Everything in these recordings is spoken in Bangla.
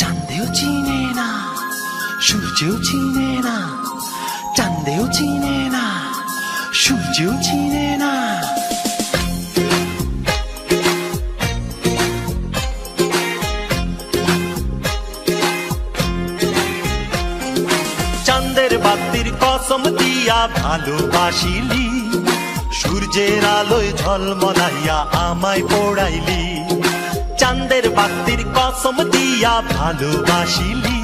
চাঁদেও চিনে না, সূর্যও চিনে না, চাঁদেও চিনে না, সূর্যও চিনে না। চাঁদের বাতির কসম দিয়া ভালোবাসিলি, সূর্যের আলোয় ঝলমলাইয়া আমায় পোড়াইলি। চাঁদের বাতির কসম দিয়া ভালোবাসিলি,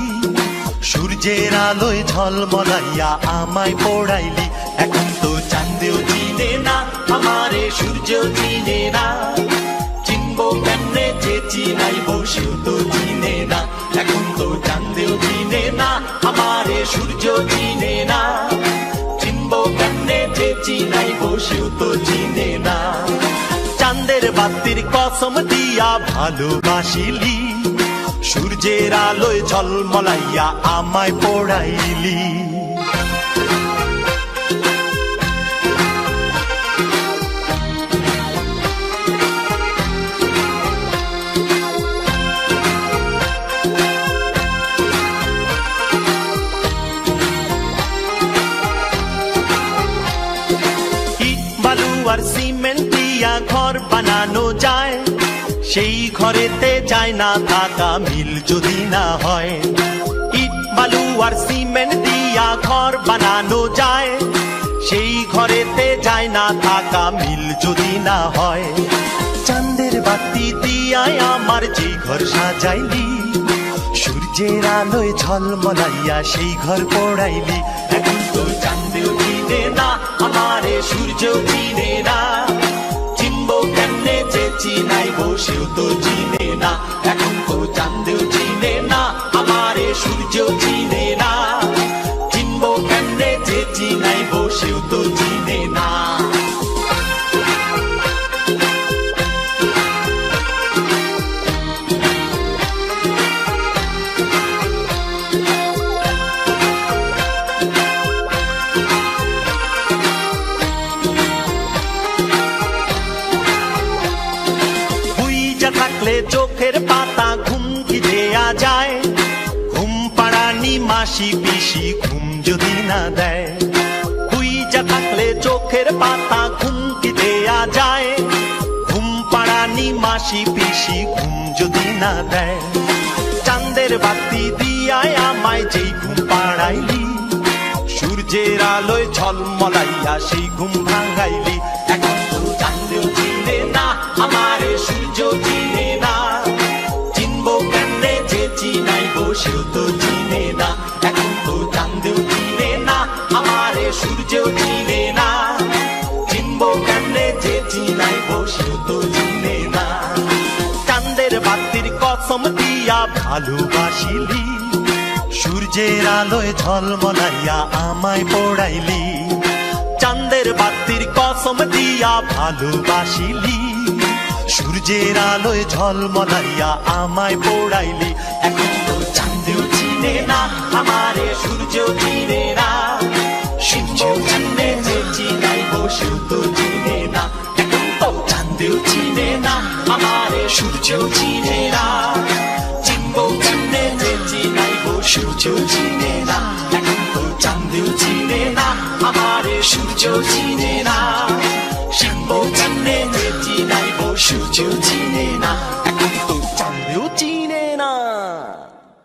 সূর্যের আলোয় ঝলমলাইয়া আমায় পোড়াইলি। এখন তো চাঁদেও চিনে না আমারে, সূর্যও চিনে না, চিনবো কেমনে যে চিনাইবো সেও তো চিনে না। এখন তো চাঁদেও চিনে না আমারে, সূর্যও চিনে না, চিনবো কেমনে যে চিনাইবো সেও তো চিনে না। চাঁদের বাতির কসম দিয়া ভালোবাসিলি, সূর্যের আলোয় ঝলমলাইয়া আমায় পোড়াইলি। ইট বালু আর সিমেন্ট দিয়া ঘর বানানো যায়, সেই ঘরেতে যায় না থাকা মিল যদি না হয়। ইট বালু আর সিমেন্ট দিয়া ঘর বানানো যায়, সেই ঘরেতে যায় না থাকা মিল যদি না হয়। চাঁদের বাতি দিয়ায় আমার যে ঘর সাজাইলি, সূর্যের আলোয় ঝলমলাইয়া সেই ঘর পোড়াইলি। এখন তো চাঁদেও চিনে না আমারে, সূর্যও চিনে না, চিনবো কেমনে যে চিনাইবো সেও তো চিনে না। এখন তো চাঁদেও চিনে না আমারে, সূর্যও চিনে না, চিনবো কেমনে যে চিনাইবো সেও তো চিনে না। থাকলে চোখের পাতা ঘুম কি দেয়া যায়, ঘুম পাড়ানি মাসি পিসি ঘুম যদি না দেয়। হুইজা থাকলে চোখের পাতা ঘুম কি দেয়া যায়, ঘুম পাড়ানি মাসি পিসি ঘুম যদি না দেয়। চাঁদের বাতি দিয়ায় আমায় যেই ঘুম পাড়াইলি, সূর্যের আলোয় ঝলমলাইয়া সেই ঘুম ভাঙাইলি। এখন তো চাঁদেও চিনে না আমারে, সূর্যও চিনে না, চিনবো কেমনে যে চিনাইবো সেও তো চিনে না। এখন তো চাঁদেও চিনে না আমারে, সূর্যও চিনে না, চিনবো কেমনে যে চিনাইবো সেও তো চিনে না। চাঁদের বাতির কসম দিয়া ভালোবাসিলি, সূর্যের আলোয় ঝলমলাইয়া আমায় পোড়াইলি। চাঁদের বাতির কসম দিয়া ভালোবাসিলি, সূর্যের আলোয় ঝলমলাইয়া আমায় পোড়াইলি। এখন তো চাঁদেও চিনে না আমারে, সূর্যও চিনে না, সূর্যও চিনে যে চিনাইবো সেও তো চিনে না। এখন তো চাঁদেও চিনে না আমারে, সূর্যও চিনে না, চিনবো কেমনে যে চিনাইবো সূর্যও চিনে না। এখন তো চাঁদেও চিনে না আমারে, সূর্যও চিনে না, চিনবো কেমনে যে চিনাইবো সূর্যও চিনে না। এখন তো চাঁদেও চিনে না।